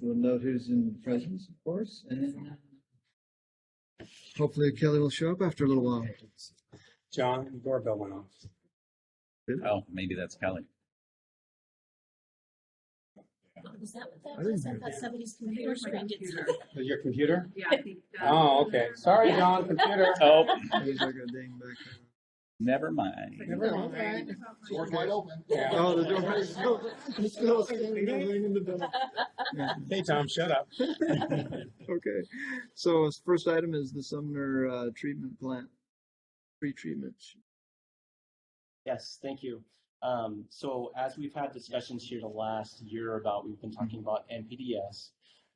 We'll note who's in presence, of course, and hopefully Kelly will show up after a little while. John, the doorbell went off. Oh, maybe that's Kelly. Is that what I that was? didn't I thought somebody's computer screen did something. Your computer? Yeah, I think. Oh, okay. Sorry, John, computer. Oh, There's like a ding back there. never mind. Never mind. Door's wide open. Yeah. Oh, the door is still standing in the door. Yeah. Hey, Tom, shut up. Okay, so first item is the Sumner treatment plant, pre-treatment. Yes, thank you. So as we've had discussions here the last year about, we've been talking about NPDS,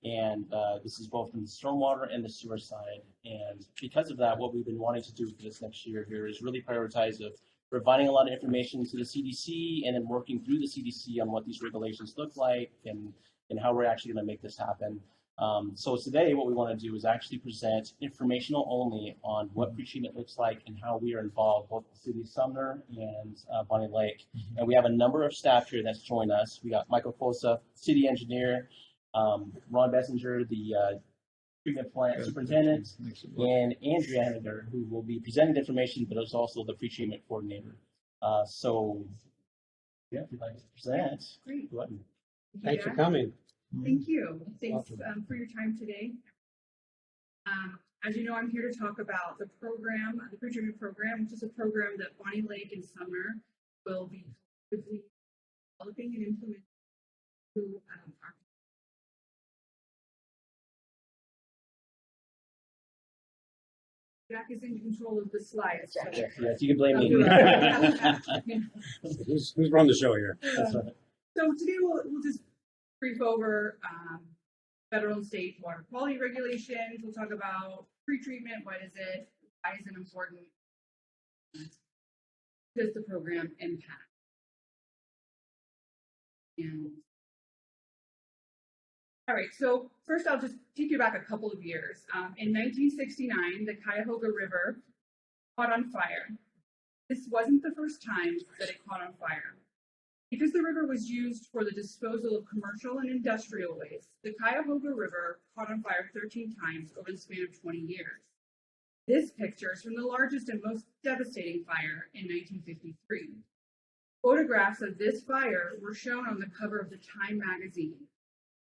and this is both in the stormwater and the sewer side. And because of that, what we've been wanting to do for this next year here is really prioritize of providing a lot of information to the CDC and then working through the CDC on what these regulations look like and how we're actually going to make this happen. So today what we want to do is actually present informational only on what pretreatment looks like and how we are involved, both the City of Sumner and Bonney Lake. And we have a number of staff here that's joined us. We got Michael Fosa, city engineer, Ron Bessinger, the treatment plant superintendent, and Andrea Henniger, who will be presenting the information, but is also the pretreatment coordinator. So yeah, if you'd like to present, Great. go ahead. Thanks for coming. Thank you. Thanks for your time today. As you know, I'm here to talk about the program, the pre-treatment program, which is a program that Bonney Lake and Sumner will be developing and implementing through our Jack is in control of the slides. So. Yes, you can blame me. Who's run the show here? So today we'll just brief over federal and state water quality regulations. We'll talk about pre-treatment. What is it? Why is it important? Does the program impact? And all right, so first I'll just take you back a couple of years. In 1969, the Cuyahoga River caught on fire. This wasn't the first time that it caught on fire. Because the river was used for the disposal of commercial and industrial waste, the Cuyahoga River caught on fire 13 times over the span of 20 years. This picture is from the largest and most devastating fire in 1953. Photographs of this fire were shown on the cover of the Time magazine.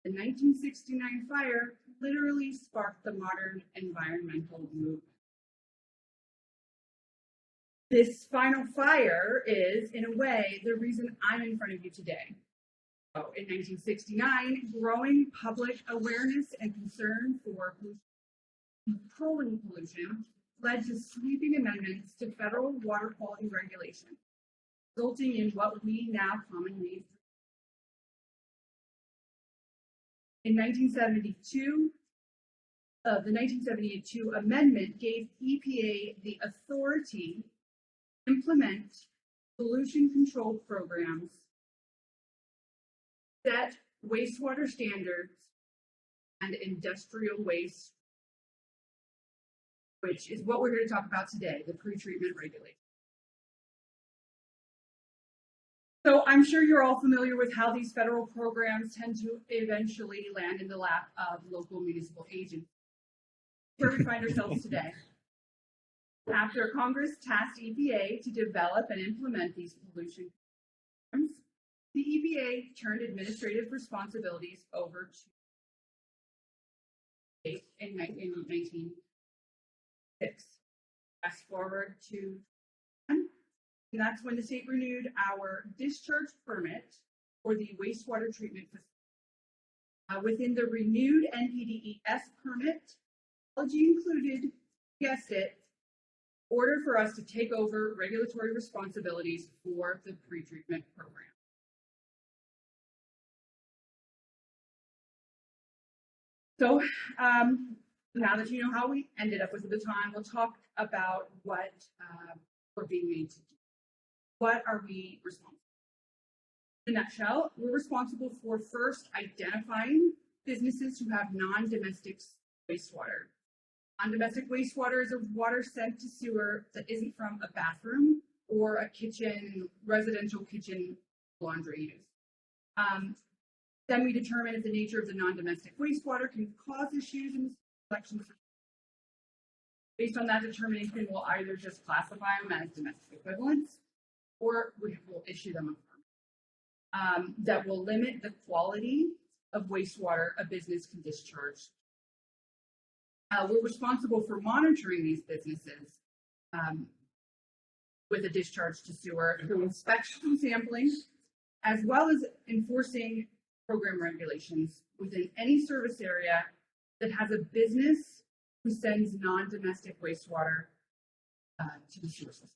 The 1969 fire literally sparked the modern environmental movement. This final fire is, in a way, the reason I'm in front of you today. So in 1969, growing public awareness and concern for controlling pollution led to sweeping amendments to federal water quality regulations, resulting in what we now commonly. In 1972, the 1972 amendment gave EPA the authority implement pollution control programs, set wastewater standards, and industrial waste, which is what we're here to talk about today, the pre-treatment regulation. So I'm sure you're all familiar with how these federal programs tend to eventually land in the lap of local municipal agencies. Where we find ourselves today. After Congress tasked EPA to develop and implement these pollution programs, the EPA turned administrative responsibilities over to state in 1996. Fast forward to, and that's when the state renewed our discharge permit for the wastewater treatment facility. Within the renewed NPDES permit, technology included, guessed it, order for us to take over regulatory responsibilities for the pre-treatment program. So now that you know how we ended up with the baton, we'll talk about what we're being made to do. What are we responsible for? In a nutshell, we're responsible for first identifying businesses who have non-domestic wastewater. Non-domestic wastewater is a water sent to sewer that isn't from a bathroom or a kitchen, residential kitchen laundry use. Then we determine if the nature of the non-domestic wastewater can cause issues in the collection system. Based on that determination, we'll either just classify them as domestic equivalents, or we will issue them a permit that will limit the quality of wastewater a business can discharge. We're responsible for monitoring these businesses with a discharge to sewer through inspection and sampling, as well as enforcing program regulations within any service area that has a business who sends non-domestic wastewater to the sewer system.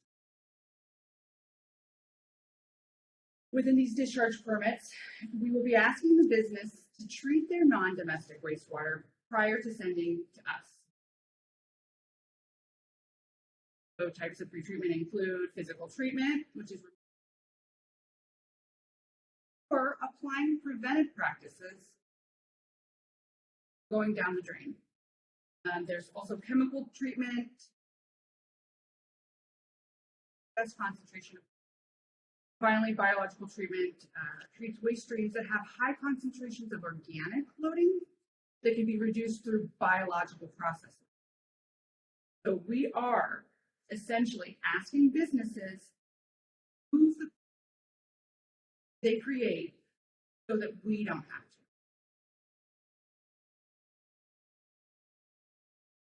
Within these discharge permits, we will be asking the business to treat their non-domestic wastewater prior to sending to us. So types of pretreatment include physical treatment, which is or applying preventive practices going down the drain. There's also chemical treatment, best concentration. Finally, biological treatment treats waste streams that have high concentrations of organic loading that can be reduced through biological processes. So we are essentially asking businesses who they create so that we don't have to.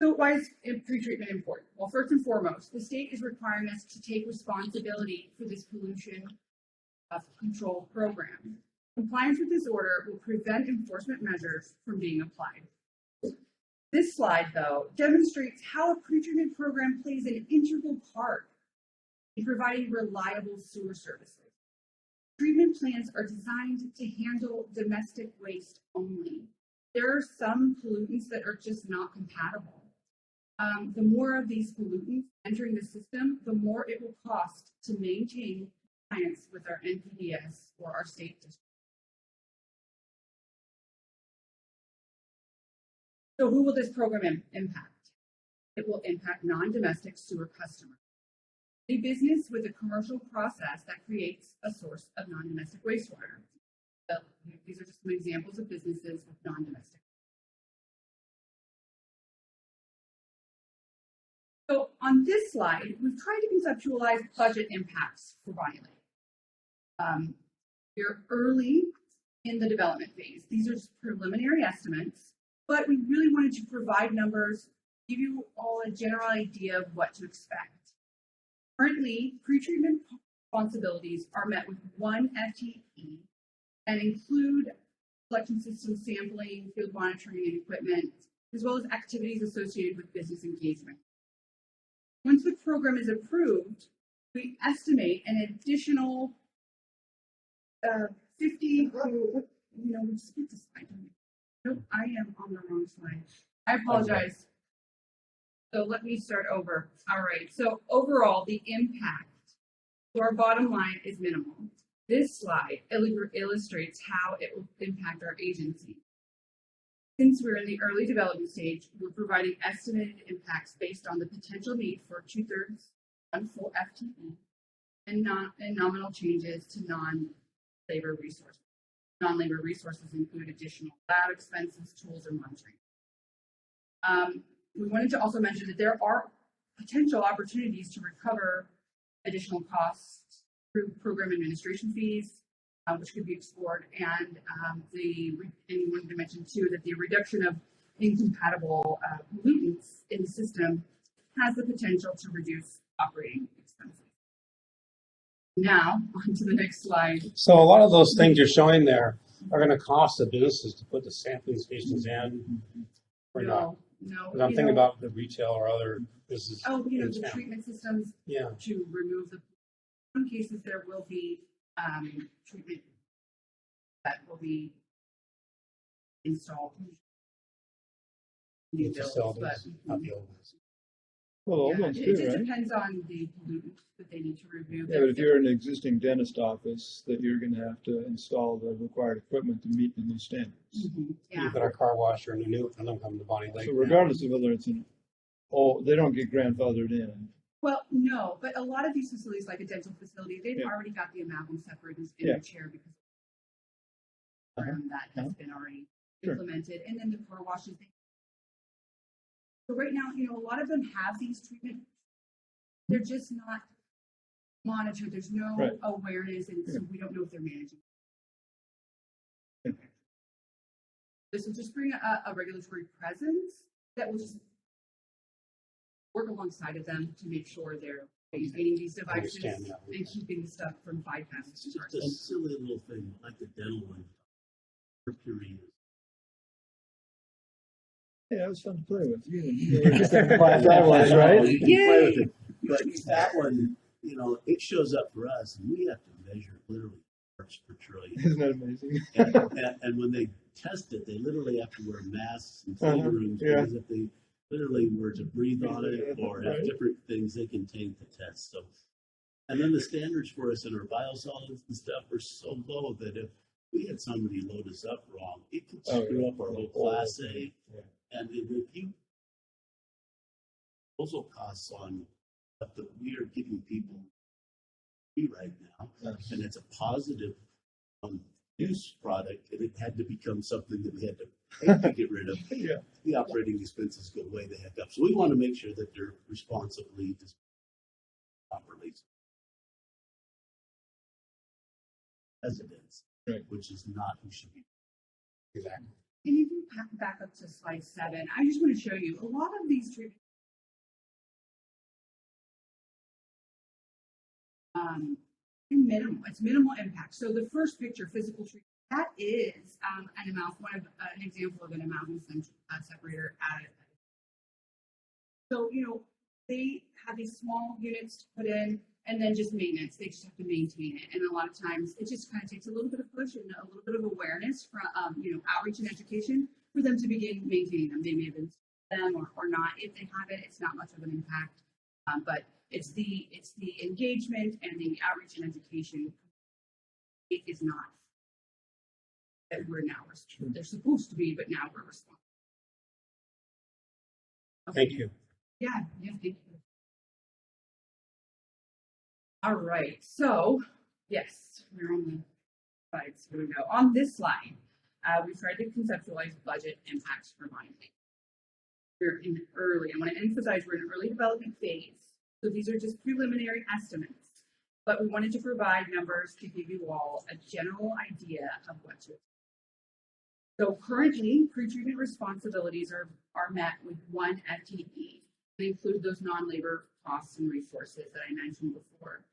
So why is pretreatment important? Well, first and foremost, the state is requiring us to take responsibility for this pollution control program. Compliance with this order will prevent enforcement measures from being applied. This slide, though, demonstrates how a pretreatment program plays an integral part in providing reliable sewer services. Treatment plants are designed to handle domestic waste only. There are some pollutants that are just not compatible. The more of these pollutants entering the system, the more it will cost to maintain compliance with our NPDS or our state district. So who will this program impact? It will impact non-domestic sewer customers. A business with a commercial process that creates a source of non-domestic wastewater. So these are just some examples of businesses with non-domestic. So on this slide, we've tried to conceptualize budget impacts for Bonney Lake. We're early in the development phase. These are just preliminary estimates, but we really wanted to provide numbers, give you all a general idea of what to expect. Currently, pretreatment responsibilities are met with 1 FTE and include collection system sampling, field monitoring and equipment, as well as activities associated with business engagement. Once the program is approved, we estimate an additional 50, we skipped a slide. Nope, I am on the wrong slide. I apologize. So let me start over. All right, so overall, the impact to our bottom line is minimal. This slide illustrates how it will impact our agency. Since we're in the early development stage, we're providing estimated impacts based on the potential need for 2/3, 1 full FTE, and nominal changes to non-labor resources. Non-labor resources include additional lab expenses, tools, and monitoring. We wanted to also mention that there are potential opportunities to recover additional costs through program administration fees, which could be explored, and we wanted to mention too that the reduction of incompatible pollutants in the system has the potential to reduce operating expenses. Now, on to the next slide. So a lot of those things you're showing there are going to cost the businesses to put the sampling stations in, or not? No. Because I'm thinking about the retail or other businesses. Oh, in the town. treatment systems Yeah. to remove the. In some cases, there will be treatment that will be installed. New The builds, facilities, but not the old ones. Well, old yeah, ones it too, just right? depends on the pollutants that they need to remove. Yeah, but if you're an existing dentist office, that you're gonna have to install the required equipment to meet the new standards. Yeah. You've got a car wash or a new, and them coming to Bonney Lake. So now. regardless of whether it's they don't get grandfathered in. Well, no, but a lot of these facilities, like a dental facility, they've Yeah. already got the amalgam separated in Yeah. their chair because program that has been already Sure. implemented, and then the car washes. So right now, you know, a lot of them have these treatments. They're just not monitored. There's no Right. awareness, and so we don't know if they're managing. This will just bring a regulatory presence that will just work alongside of them to make sure they're maintaining these devices Understand that. and keeping the stuff from bypassing. It's just a silly little thing, like the dental one. Mercury. Yeah, it was fun to play with. You were just having fun. That was, right? You can play with it. But that one, you know, it shows up for us, and we have to measure literally parts per trillion. Isn't that amazing? And when they test it, they literally have to wear masks and Uh-huh, clean rooms yeah. because if they literally were to breathe on it or have Right. different things, they can taint the test. So, and then the standards for us in our biosolids and stuff are so low that if we had somebody load us up wrong, it could Oh, screw yeah. up our whole class A. Yeah. And if you also costs on stuff that we are giving people free right now, and it's a positive use product, and it had to become something that we had to pay to get rid of. Yeah. The operating expenses go way the heck up. So we want to make sure that they're responsibly dispensed properly. Residents, Right. which is not who should be. Exactly. Can you back up to slide 7? I just want to show you a lot of these treatments. Minimal. It's minimal impact. So the first picture, physical treatment, that is an example of an amalgam separator added. So you know they have these small units to put in, and then just maintenance. They just have to maintain it, and a lot of times it just kind of takes a little bit of push and a little bit of awareness from outreach and education for them to begin maintaining them. They may have been them or not. If they have it, it's not much of an impact, but it's the engagement and the outreach and education. It is not that we're now responsible. They're supposed to be, but now we're responsible. Thank you. Yeah, thank you. All right, so yes, we're on the slides. Here we go. On this slide, we tried to conceptualize budget impacts for Bonney. We're in early. I want to emphasize we're in an early development phase. So these are just preliminary estimates, but we wanted to provide numbers to give you all a general idea of what to expect. So currently, pre-treatment responsibilities are met with 1 FTE. They include those non-labor costs and resources that I mentioned before.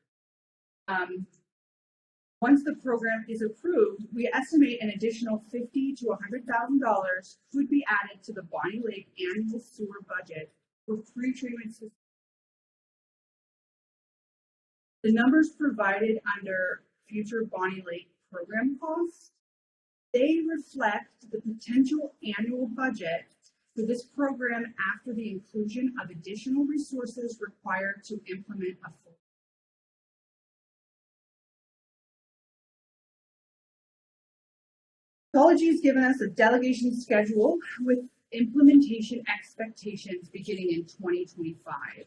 Once the program is approved, we estimate an additional $50,000 to $100,000 could be added to the Bonney Lake annual sewer budget for pre-treatment systems. The numbers provided under future Bonney Lake program costs, they reflect the potential annual budget for this program after the inclusion of additional resources required to implement a full. Ecology has given us a delegation schedule with implementation expectations beginning in 2025.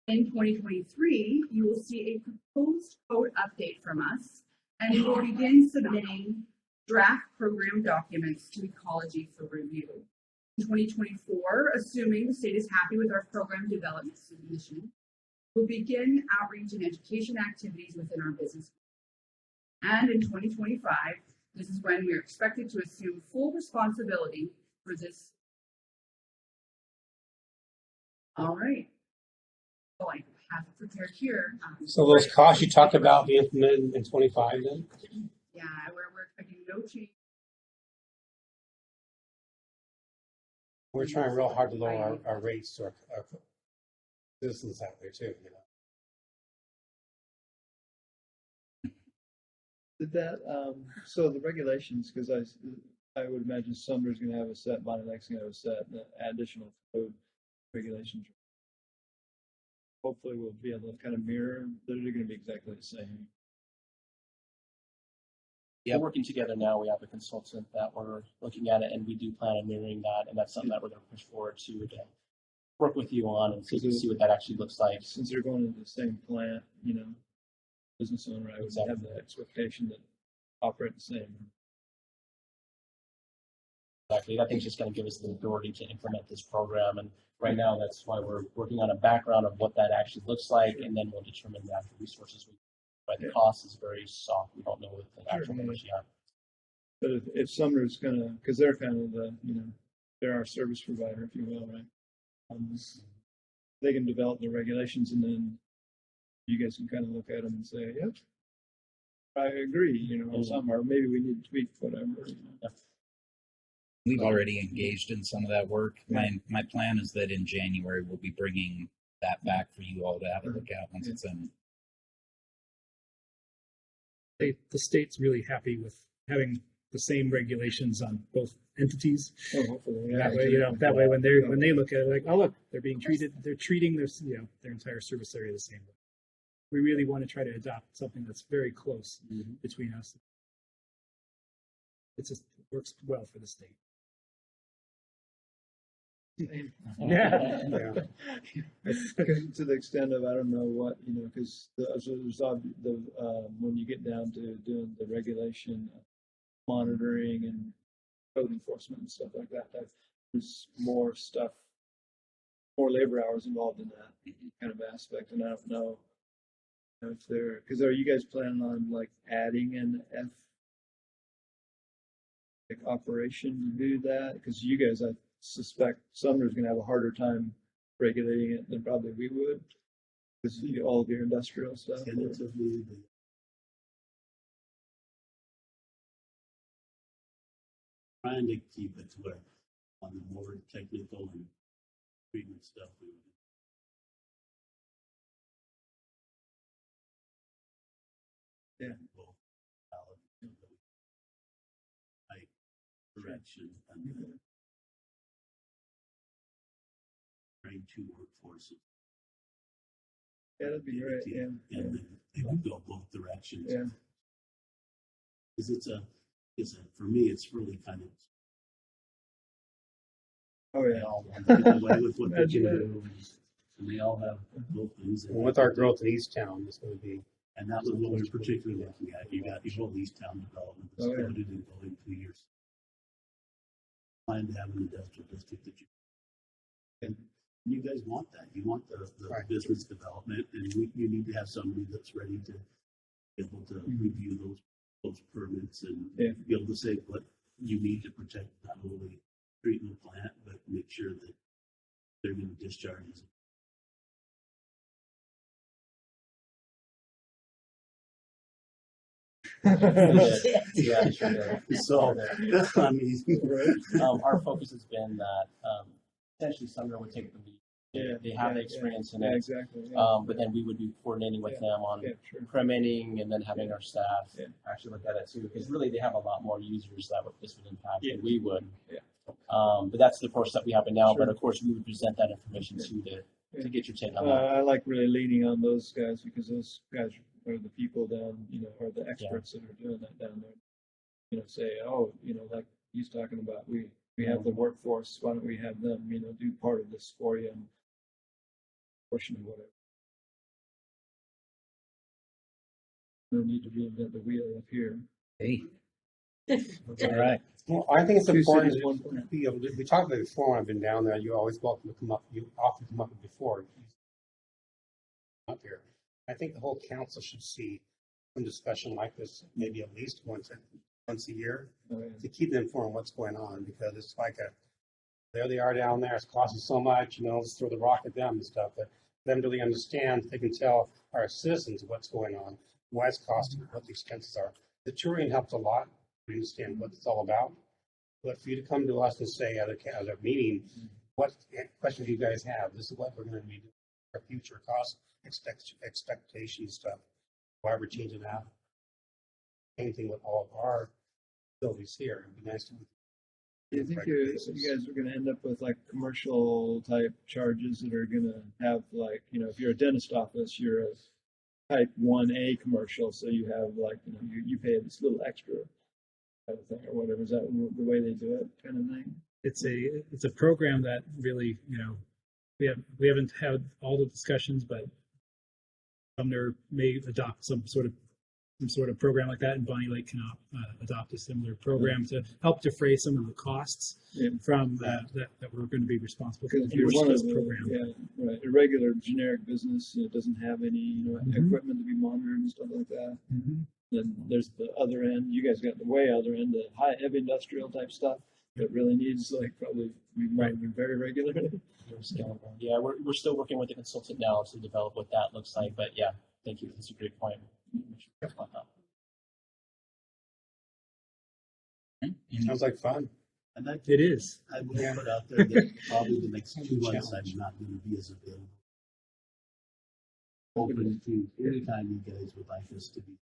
In 2023, you will see a proposed code update from us, and we will begin submitting draft program documents to Ecology for review. In 2024, assuming the state is happy with our program development submission, we'll begin outreach and education activities within our business. And in 2025, this is when we're expected to assume full responsibility for this. All right. So I have it prepared here. So those costs you talked about be implemented in 25 then? Yeah, we're expecting no change. We're trying real hard to lower our rates to our citizens out there too, you know. Did that, so the regulations, because I would imagine Sumner's gonna have a set, Bonney Lake's gonna have a set, additional code regulations. Hopefully we'll be able to kind of mirror, they're gonna be exactly the same. We're working together now. We have a consultant that we're looking at it, and we do plan on mirroring that, and that's something that we're going to push forward to again. Work with you on and see what that actually looks like. Since they're going into the same plant, you know, business owner, I would have the expectation that operate the same. Exactly. I think it's just going to give us the authority to implement this program. And right now, that's why we're working on a background of what that actually looks like, and then we'll determine the actual resources. But the cost is very soft. We don't know what the actual numbers yet. But if Sumner's gonna, because they're kind of the, they're our service provider, if you will, right? They can develop the regulations, and then you guys can kind of look at them and say, yep, I agree, or something, or maybe we need to tweak whatever. We've already engaged in some of that work. My plan is that in January, we'll be bringing that back for you all to have a look at once it's in. The state's really happy with having the same regulations on both entities. Oh, hopefully, That way when they look at it, like, oh look, they're treating their entire service area the same way. We really want to try to adopt something that's very close between us. It works well for the state. Yeah. To the extent of, I don't know what, because there's when you get down to doing the regulation, monitoring and code enforcement and stuff like that, there's more stuff, more labor hours involved in that kind of aspect. And I don't know if because are you guys planning on like adding an operation to do that? Because you guys, I suspect Sumner's going to have a harder time regulating it than probably we would, because all of your industrial stuff. Tentatively, trying to keep it to where on the more technical and treatment stuff we would. Yeah. Both right direction and train two workforces. Yeah, that'd be great. Yeah. And then they would go both directions. Yeah. Because for me, it's really kind of. Oh yeah. They all want to get away with what they can do, and they all have both things. And with our growth in East Town, it's going to be. And that was what we're particularly looking at. You got your whole East Town development that's coded in building 2 years. Plan to have an industrial district that and you guys want that. You want the business development, and you need to have somebody that's ready to be able to review those permits and be able to say what you need to protect not only treatment plant, but make sure that they're going to discharge it. Yeah, sure. So, I mean, our focus has been that essentially Sumner would take the lead. They have the experience in it. Exactly. But then we would be coordinating with them on permitting, and then having our staff actually look at it too, because really they have a lot more users that this would impact than we would. But that's the approach that we have now. But of course, we would present that information to get your take on that. I like really leaning on those guys, because those guys are the people down, are the experts that are doing that down there. Say, like he's talking about, we have the workforce. Why don't we have them, do part of this for you and portion of whatever. No need to reinvent the wheel up here. Hey. All right. Well, I think it's Two important. cities, one plan. We talked about it before when I've been down there. You're always welcome to come up. You often come up before. Up here. I think the whole council should see some discussion like this, maybe at least once a year, to keep them informed what's going on, because it's like there they are down there. It's costing so much, let's throw the rock at them and stuff. But them really understand, they can tell our citizens what's going on, why it's costing, what the expenses are. The touring helps a lot. We understand what it's all about. But for you to come to us and say at a meeting, what questions you guys have, this is what we're going to be doing, our future cost expectation stuff, why we're changing that. Same thing with all of our facilities here. It'd be nice to. Do you think you guys are going to end up with like commercial type charges that are going to have like, if you're a dentist office, you're a type 1A commercial, so you have like, you pay this little extra kind of thing or whatever. Is that the way they do it, kind of thing? It's a program that really, we haven't had all the discussions, but Sumner may adopt some sort of some sort of program like that, and Bonney Lake can adopt a similar program to help defray some of the costs Yeah. from that we're going to be responsible for. Because The if you're one of this the, program. yeah, right, a regular generic business, doesn't have any, Mhm. equipment to be monitored and stuff like that. Mhm. Then there's the other end, you guys got the way other end, the heavy industrial type stuff that really needs like probably be monitored very regularly. Yeah, we're still working with the consultant now to develop what that looks like, but yeah, thank you. That's a great point. Sounds like fun. And I, It is. I will Yeah. put out there that probably the next 2 months I'm not going to be as available. Open to anytime you guys would like us to be.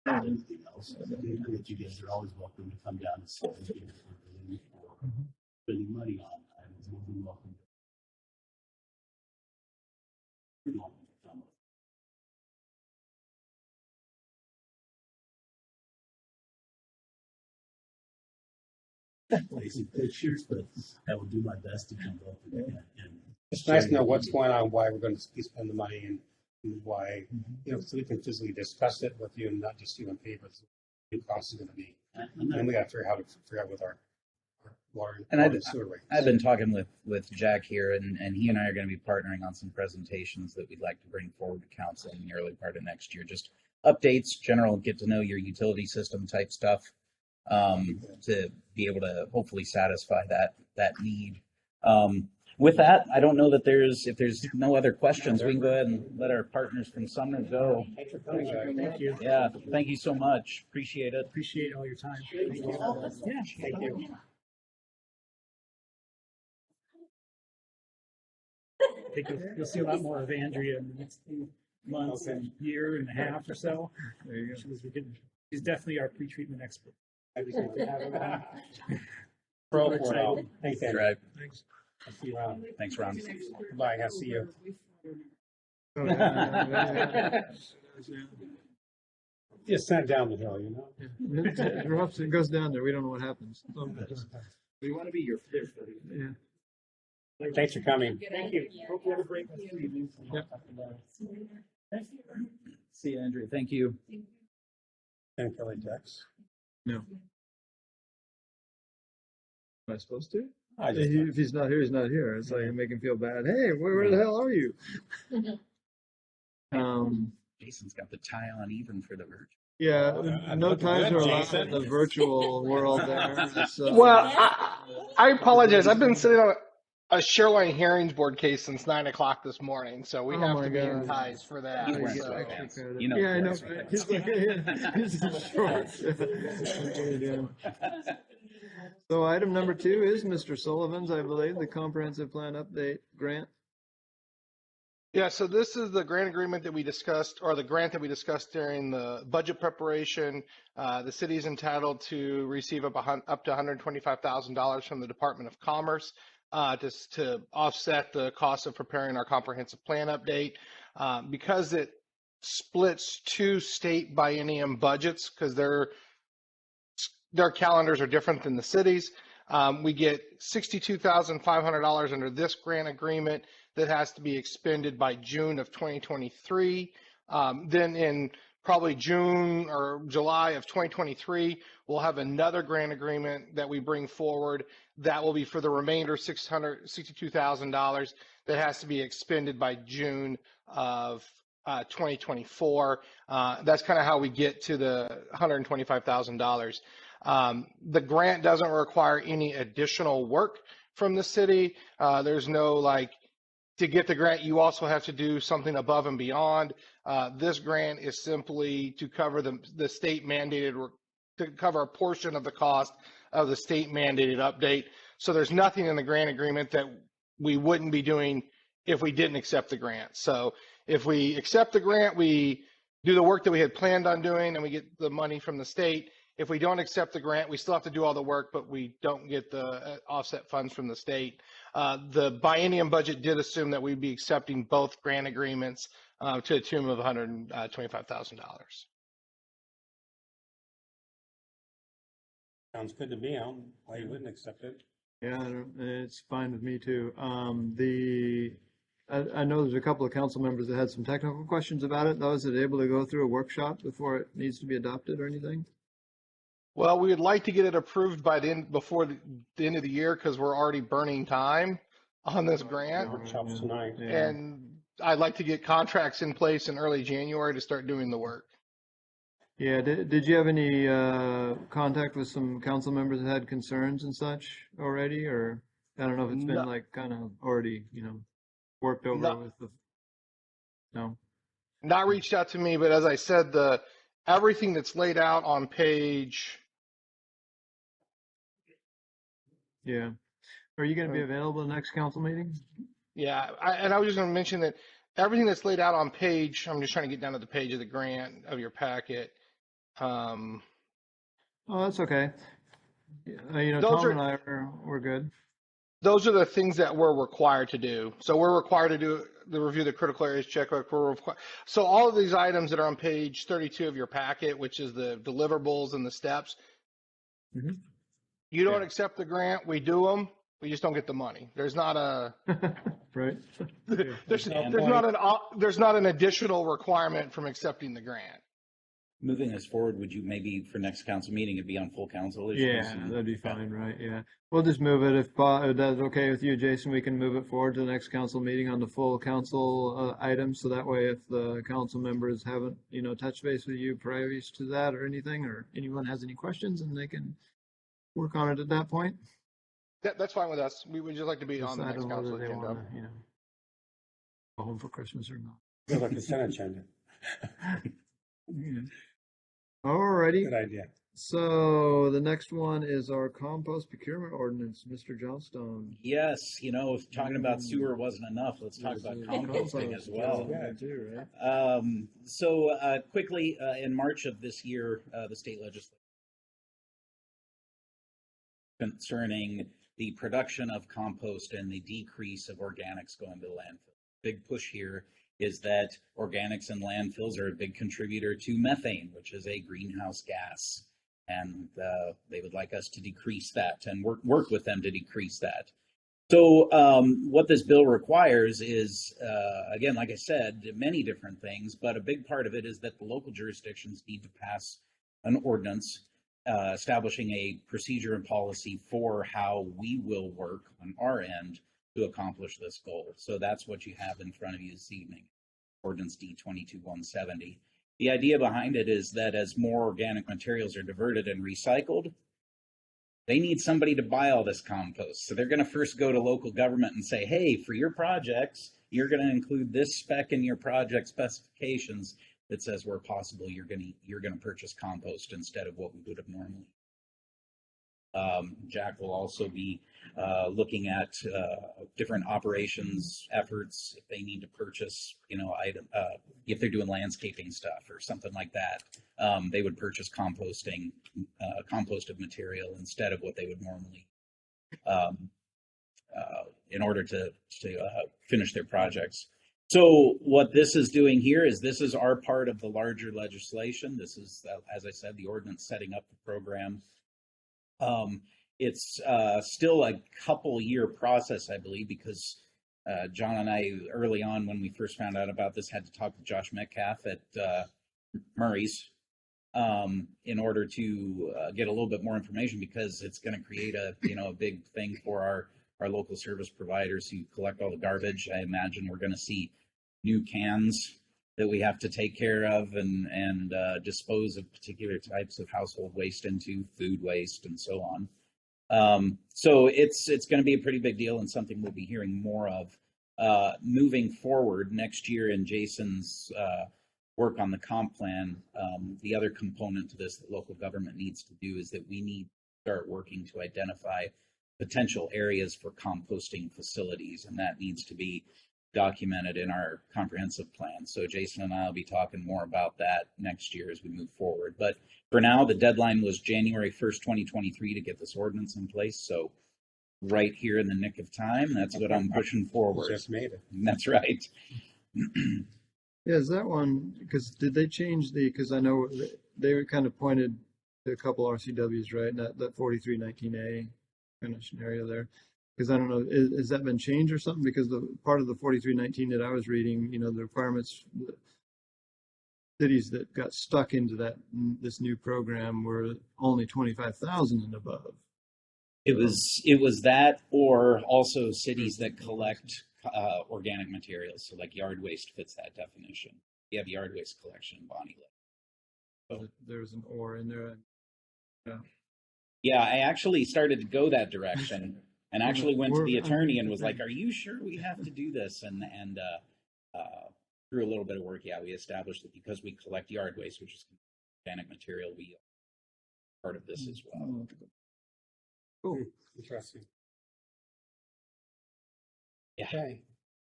Anything else, that you guys are always welcome to come down and see if you're really for spending money on. I'm more than welcome. You're welcome to come. Lazy pictures, but I will do my best to come up and It's nice to know what's going on, why we're going to be spending the money, and why, so we can physically discuss it with you and not just you on paper. The cost is going to be, and we got to figure out with our water And and sewer rates. I've been talking with Jack here, and he and I are going to be partnering on some presentations that we'd like to bring forward to council in the early part of next year. Just updates, general get to know your utility system type stuff, to be able to hopefully satisfy that need. With that, I don't know that if there's no other questions, we can go ahead and let our partners from Sumner go. Thanks for coming, guys. Thank you. Yeah, thank you so much. Appreciate it. Appreciate all your time. Thank you. Yeah. Thank you. I think you'll see a lot more of Andrea in the next few months and year and a half or so. There you go. She's definitely our pre-treatment expert. That'd be great to have her on. Pro for it all. Thanks, Andrew. Right. Thanks. I'll see you around. Thanks, Ron. Bye. I'll see you. Just sent down the hill, It drops and goes down there. We don't know what happens. We want to be your fifth. Yeah. Thanks for coming. Thank you. Hope you have a great rest of the evening. Yep. See you, Andrew. Thank you. And Kelly Dex. No. Am I supposed to? I just, If he's not here, he's not here. It's like make him feel bad. Hey, where the hell are you? Jason's got the tie on even for the virgin. Yeah, no time to allowed in the virtual world there. So, Well, I apologize. I've been sitting on a Shoreline hearings board case since 9 o'clock this morning, so we Oh have my to be in God. ties for that. He's wearing so- sweatpants. credit. You know Yeah, I know. he's wearing He's like, he's in shorts. So item number 2 is Mr. Sullivan's, I believe, the comprehensive plan update grant. Yeah, so this is the grant agreement that we discussed, or the grant that we discussed during the budget preparation. The city is entitled to receive up to $125,000 from the Department of Commerce to offset the cost of preparing our comprehensive plan update. Because it splits 2 state biennium budgets, because their calendars are different than the cities. We get $62,500 under this grant agreement that has to be expended by June of 2023. Then in probably June or July of 2023, we'll have another grant agreement that we bring forward that will be for the remainder $662,000 that has to be expended by June of 2024. That's kind of how we get to the $125,000. The grant doesn't require any additional work from the city. There's no to get the grant, you also have to do something above and beyond. This grant is simply to cover the state mandated, to cover a portion of the cost of the state mandated update. So there's nothing in the grant agreement that we wouldn't be doing if we didn't accept the grant. So if we accept the grant, we do the work that we had planned on doing and we get the money from the state. If we don't accept the grant, we still have to do all the work, but we don't get the offset funds from the state. The biennium budget did assume that we'd be accepting both grant agreements to a tune of $125,000. Sounds good to me. I don't know why you wouldn't accept it. Yeah, it's fine with me too. I know there's a couple of council members that had some technical questions about it. Those that able to go through a workshop before it needs to be adopted or anything? Well, we would like to get it approved by before the end of the year because we're already burning time on this grant. Workshops tonight. Yeah. And I'd like to get contracts in place in early January to start doing the work. Yeah, did you have any contact with some council members that had concerns and such already, or I don't know if it's been No. like kind of already, worked over No. with the, no? Not reached out to me, but as I said, everything that's laid out on page, Yeah. Are you going to be available the next council meeting? yeah, and I was just going to mention that everything that's laid out on page, I'm just trying to get down to the page of the grant of your packet. Oh, that's okay. Those Tom are- and I we're good. Those are the things that we're required to do. So we're required to do the review the critical areas checklist. So all of these items that are on page 32 of your packet, which is the deliverables and the steps, Mhm. you don't Yeah. accept the grant, we do them, we just don't get the money. There's not a Right. there's not an additional requirement from accepting the grant. Moving this forward, would you maybe for next council meeting, it'd be on full council issues? Yeah, and- that'd be fine, right? Yeah. We'll just move it if that's okay with you, Jason, we can move it forward to the next council meeting on the full council item. So that way, if the council members haven't, touched base with you prior to that or anything, or anyone has any questions, and they can work on it at that point. That's fine with us. We would just like to be on the Decide next on council whether they agenda. want to, go home for Christmas or not. Feels like a Senate agenda. Yeah. Alrighty. Good idea. So the next one is our compost procurement ordinance, Mr. Johnstone. Yes, if talking about sewer wasn't enough, let's talk about composting as well. Yeah, too, right? Quickly, in March of this year, the state legislature concerning the production of compost and the decrease of organics going to the landfill. Big push here is that organics and landfills are a big contributor to methane, which is a greenhouse gas. And they would like us to decrease that and work with them to decrease that. So what this bill requires is, again, like I said, many different things, but a big part of it is that the local jurisdictions need to pass an ordinance establishing a procedure and policy for how we will work on our end to accomplish this goal. So that's what you have in front of you this evening, Ordinance D-22-170. The idea behind it is that as more organic materials are diverted and recycled, they need somebody to buy all this compost. So they're going to first go to local government and say, hey, for your projects, you're going to include this spec in your project specifications that says where possible you're going to purchase compost instead of what we would have normally. Jack will also be looking at different operations efforts if they need to purchase, if they're doing landscaping stuff or something like that, they would purchase composted material instead of what they would normally in order to finish their projects. So what this is doing here is this is our part of the larger legislation. This is, as I said, the ordinance setting up the program. It's still a couple year process, I believe, because John and I, early on when we first found out about this, had to talk to Josh Metcalf at Murray's in order to get a little bit more information, because it's going to create a big thing for our local service providers who collect all the garbage. I imagine we're going to see new cans that we have to take care of and dispose of particular types of household waste into, food waste and so on. So it's going to be a pretty big deal and something we'll be hearing more of moving forward next year in Jason's work on the comp plan. The other component to this that local government needs to do is that we need to start working to identify potential areas for composting facilities, and that needs to be documented in our comprehensive plan. So Jason and I will be talking more about that next year as we move forward. But for now, the deadline was January 1st, 2023 to get this ordinance in place. So right here in the nick of time, that's what I'm pushing forward. Just made it. That's right. Yeah, is that one, because did they change because I know they were kind of pointed a couple RCWs, right? That 4319A kind of scenario there. Because I don't know, has that been changed or something? Because the part of the 4319 that I was reading, the requirements, the cities that got stuck into this new program were only 25,000 and above. It was that, or also cities that collect organic materials. So like yard waste fits that definition. You have yard waste collection in Bonney. So there's an or in there. Yeah. Yeah, I actually started to go that direction, and actually went to the attorney and was like, "Are you sure we have to do this?" And through a little bit of work, yeah, we established that because we collect yard waste, which is organic material, we are part of this as well. Cool. Interesting. Yeah. Okay.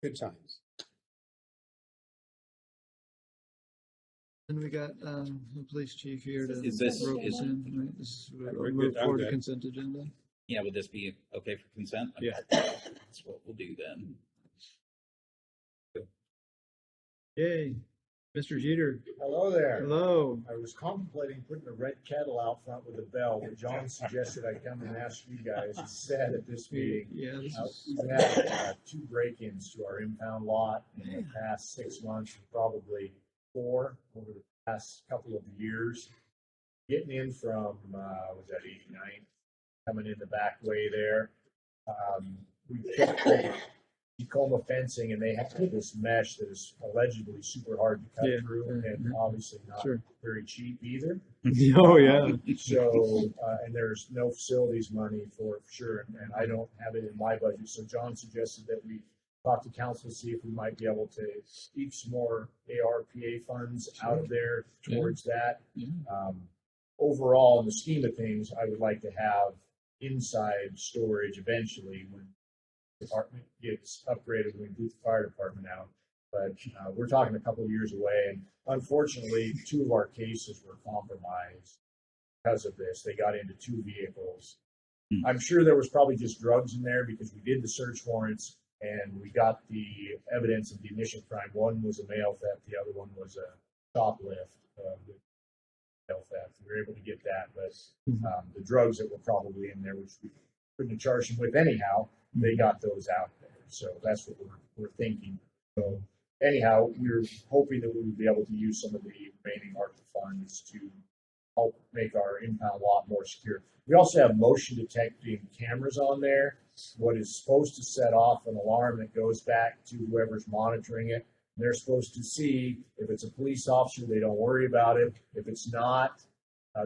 Good times. And we got the police chief here to Is this- rope is- us in, right? This is We're move good. I'm forward to good. consent agenda. Yeah, would this be okay for consent? Okay. Yeah. That's what we'll do then. Yay, Mr. Jeter. Hello there. Hello. I was contemplating putting a red kettle out front with a bell, but John suggested I come and ask you guys instead at this meeting. Yeah, this is, We've had 2 break-ins to our impound lot in the past 6 months, and probably 4 over the past couple of years. Getting in from, was that 89, coming in the back way there. We picked Tacoma fencing, and they have this mesh that is allegedly super hard to cut Yeah, through, yeah, and obviously not sure. very cheap either. Oh, yeah. So, and there's no facilities money for sure, and I don't have it in my budget. So John suggested that we talk to council, see if we might be able to keep some more ARPA funds out of there towards that. Yeah. Overall, in the scheme of things, I would like to have inside storage eventually when the department gets upgraded, when we boot the fire department out. But we're talking a couple of years away, and unfortunately, 2 of our cases were compromised because of this. They got into 2 vehicles. I'm sure there was probably just drugs in there because we did the search warrants and we got the evidence of the initial crime. One was a mail theft, the other one was a shoplift. Mail theft. We were able to get that, but the drugs that were probably in there, which we couldn't have charged them with anyhow, they got those out there. So that's what we're thinking. So anyhow, we're hoping that we would be able to use some of the remaining ARPA funds to help make our impound lot more secure. We also have motion detecting cameras on there, what is supposed to set off an alarm that goes back to whoever's monitoring it. They're supposed to see if it's a police officer, they don't worry about it. If it's not,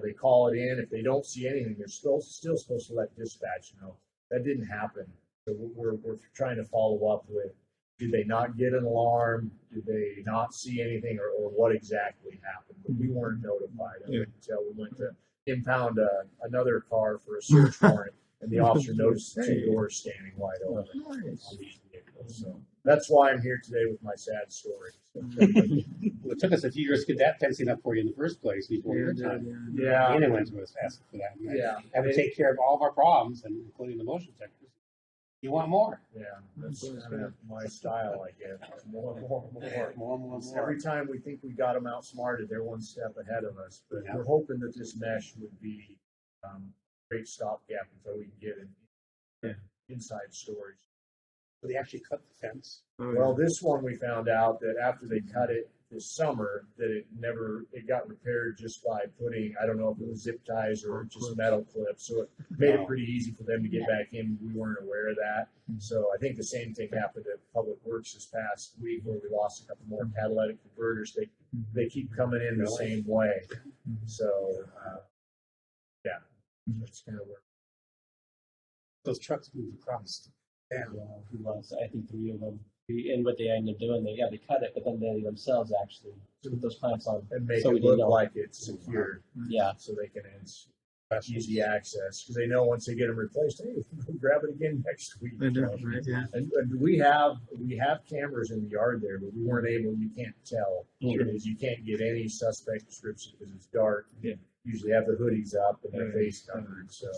they call it in. If they don't see anything, they're still supposed to let dispatch know. That didn't happen. So we're trying to follow up with, did they not get an alarm? Did they not see anything, or what exactly happened? But we weren't notified of it until we went to impound another car for a search warrant, and the officer noticed the 2 doors standing wide open on these vehicles. So that's why I'm here today with my sad story. Well, it took us a few years to get that fencing up for you in the first place before your time. Yeah. Anyone was asking for that. And Yeah. Have to take care of all of our problems, and including the motion detectors. You want more? Yeah, that's kind of my style, I guess. More. More. Every time we think we got them outsmarted, they're one step ahead of us. But Yeah. we're hoping that this mesh would be a great stopgap until we can get it inside storage. So they actually cut the fence. Well, this one we found out that after they cut it this summer, that it got repaired just by putting, I don't know if it was zip ties or just metal clips. So it made it pretty easy for them to get back in. We weren't aware of that. So I think the same thing happened at Public Works this past week where we lost a couple more catalytic converters. They keep coming in the same way. So, yeah, that's kind of where. Those trucks move across. Yeah, it was, I think 3 of them. And what they ended up doing, they cut it, but then they themselves actually put those clamps on. And make So it we didn't look know. like it's secure. Yeah. So they can easy access, because they know once they get them replaced, hey, we'll grab it again next week. I know, right? Yeah. And we have cameras in the yard there, but we weren't able, you can't tell. Because you can't get any suspect description because it's dark. Yeah. Usually have the hoodies up and their face covered, so.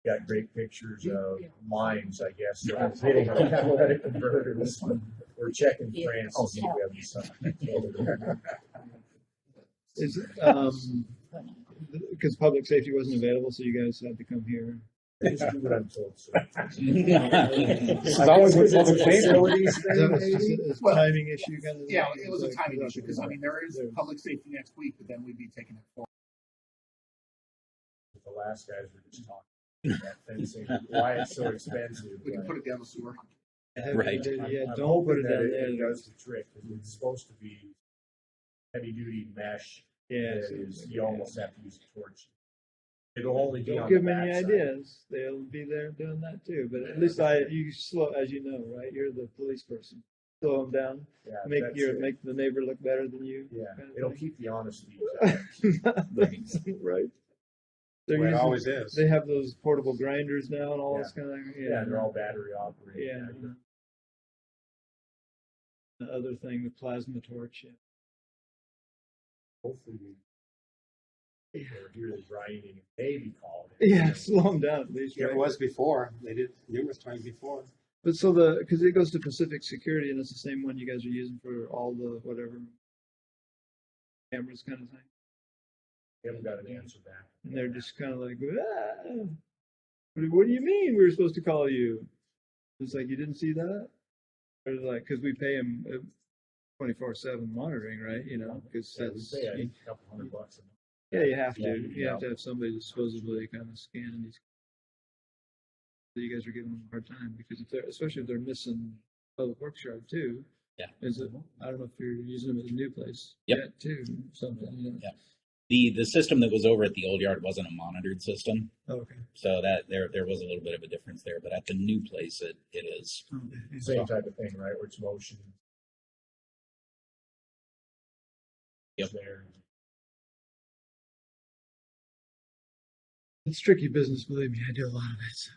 Got great pictures of mines, I guess. Hitting a catalytic converter. We're checking France to see if we have any suspects over there. Is because public safety wasn't available, so you guys had to come here. I just do what I'm told, so. This is always with public safety. Facilities Is thing, that maybe? a Well, timing issue kind of? Yeah, it was a Like, timing okay, issue, because I mean, there is there's- public safety next week, but then we'd be taking it forward. The last guys were just talking. That fencing, why it's so expensive. We can but put it down the sewer. Right. Yeah, I'm don't put hoping it that down there. It does the trick, because it's supposed to be heavy duty mesh. Yeah. That is, you almost have to use a torch. It'll only be Don't on give the them any backside. ideas. They'll be there doing that too. But at least you slow, as you know, right? You're the police person. Slow them down. Yeah, that's it. Make the neighbor look better than you. Yeah, kind of it'll thing. keep the honesty. Right. They're Well, it using- always is. They have those portable grinders now and all Yeah. this kind of. Yeah, they're all battery operated. Yeah. The other thing, the plasma torch. Hopefully or hear the grinding, maybe called. Yeah, slow them down at least. It Right? was before. They did numerous times before. But so because it goes to Pacific Security and it's the same one you guys are using for all the whatever cameras kind of thing. We haven't got an answer back. And they're just kind of like, ah, what do you mean we were supposed to call you? It's like, you didn't see that? Or like, because we pay them 24/7 monitoring, right? You know, because Yeah, we that's, say I think a couple $100 a month. yeah, you have to. Yeah, You have to have somebody supposedly kind of scanning these. So you guys are giving them a hard time because especially if they're missing public works yard too. Yeah. Is it? I don't know if you're using them at the new place. Yep. Yet too. Something. You know. Yeah. The system that was over at the old yard wasn't a monitored system, Okay. so that there was a little bit of a difference there. But at the new place, it is. Okay. Same type of thing, right, where it's motion. Yep. There. It's tricky business, believe me. I do a lot of it.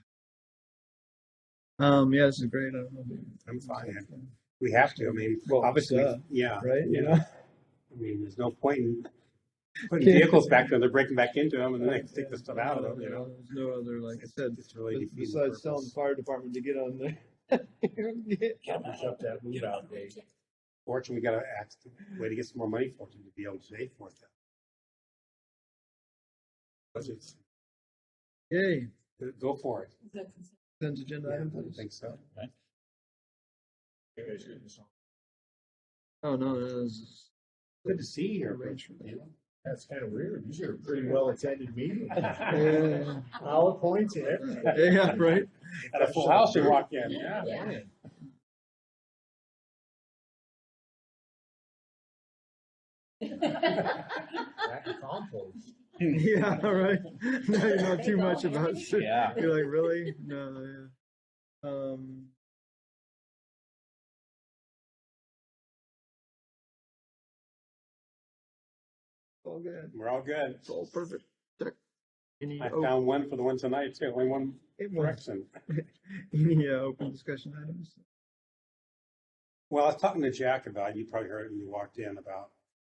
Yeah, this is great. I don't know. I'm fine. We have to. I mean, Well, obviously, duh. yeah. Right? You know? I mean, there's no point in putting vehicles back there. They're breaking back into them, and then they take the stuff out of them. You know, There's no other, like I said, it's really defeating the besides telling the purpose. fire department to get on there. Push up that move out date. Fortunately, we got to ask a way to get some more money for it to be able to pay for it. Budgets. Yay. Go for it. Consent agenda Yeah, item, I please. think so. Oh, no, that was. Good to see you here. Arrange for that. You know? That's kind of weird. These are pretty well attended meetings. Yeah. PowerPoints and everything. Yeah, right. At a full house, you walk in. Yeah. Back to compost. Yeah, right. Now you know too much about it. Yeah. You're like, really? No, yeah. All good. We're all good. It's all perfect. Any, I found one for the one tonight too. Only one correction. any open discussion items? Well, I was talking to Jack about, you probably heard it when you walked in, about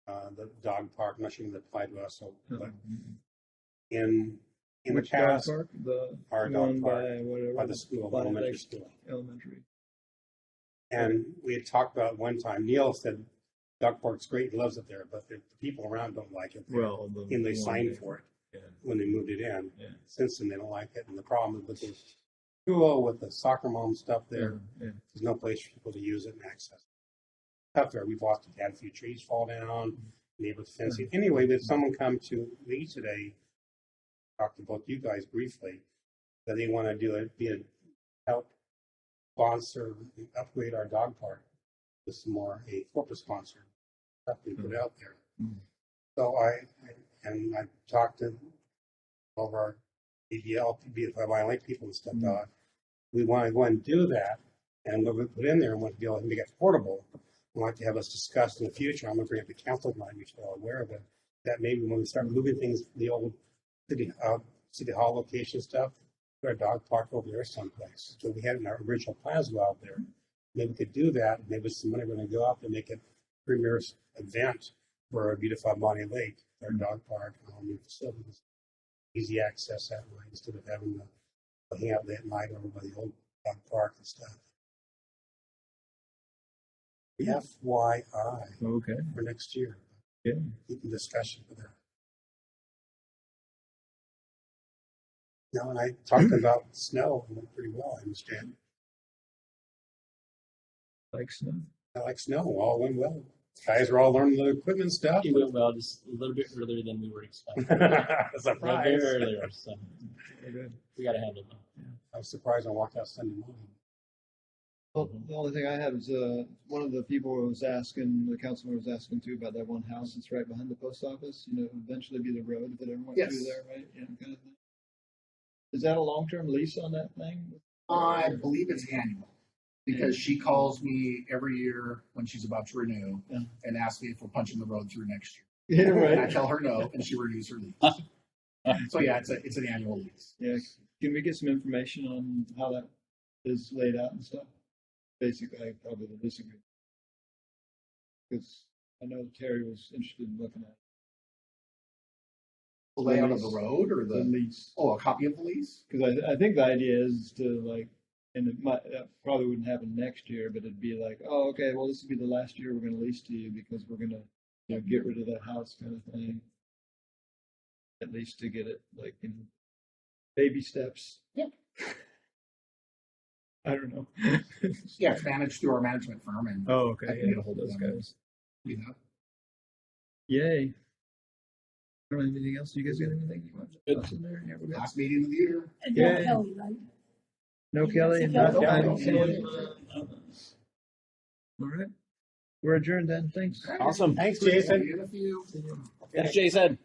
the dog park. I'm not sure if that applied to us, so, but in the Which dog past, park? The our one dog park, by whatever. by the school, Bonnie elementary Lake school. Elementary. And we had talked about it one time. Neil said dog park's great, he loves it there, but the people around don't like it. Well, And they signed for it Yeah. when they moved it in. Yeah. Since then, they don't like it. And the problem with the school, with the soccer mom stuff there, Yeah. there's no place for people to use it and access it. Up there, we've lost, had a few trees fall down, neighbors fencing. Anyway, there's someone come to me today, talked to both you guys briefly, that they want to do it, help sponsor, and upgrade our dog park with some more, a corporate sponsor, stuff we put out there. Mhm. So I talked to all of our BDL, BFI people and stuff. We want to go and do that, and what we put in there and want to be able to make it portable. We'd like to have us discuss in the future. I'm going to bring up the council tonight, you're all aware of it, that maybe when we start moving things, the old city hall location stuff, put our dog park over there someplace. So we had in our original plans go out there. Maybe we could do that. Maybe some money we're going to go out and make it a premier event for our beautiful Bonney Lake, our dog park, and all new facilities. Easy access that way instead of having to hang out that night over by the old dog park and stuff. FYI Okay. for next year. Yeah. Keep the discussion for that. No, and I talked about snow, it went pretty well, I understand. Like snow. I like snow, all went well. Guys are all learning the equipment stuff. It went well, just a little bit earlier than we were expecting. Surprise. Very earlier, so Good. we got to handle them. I was surprised when I walked out Sunday morning. Well, the only thing I have is, one of the people was asking, the councilman was asking too about that one house that's right behind the post office, you know, eventually be the road that everyone Yes. through there, right? Yeah, kind of thing. Is that a long-term lease on that thing? I believe it's annual, because she calls me every year when she's about to renew Yeah. and asks me if we're punching the road through next year. Yeah, And I right. tell her no, and she renews her lease. So yeah, it's an annual lease. Yeah, can we get some information on how that is laid out and stuff? Basically, I probably would disagree. Because I know Terry was interested in looking at The layout of the road or the the, lease. a copy of the lease? Because I think the idea is to like, and it might, that probably wouldn't happen next year, but it'd be like, oh, okay, well, this would be the last year we're gonna lease to you because we're gonna, you know, get rid of that house kind of thing. At least to get it like in baby steps. Yeah. I don't know. Yeah, it's managed through our management firm and Oh, okay. I can get a hold of Those them. guys. do that. Yay. I don't have anything else. You guys got anything you want to Good. toss in there? Yeah, we're good. Last meeting of the year. And Yeah. no Kelly, right? No Kelly? No Not Kelly. Kelly. All right. We're adjourned then. Thanks. Awesome. Thanks, Jason. See you in a few. As Jay said.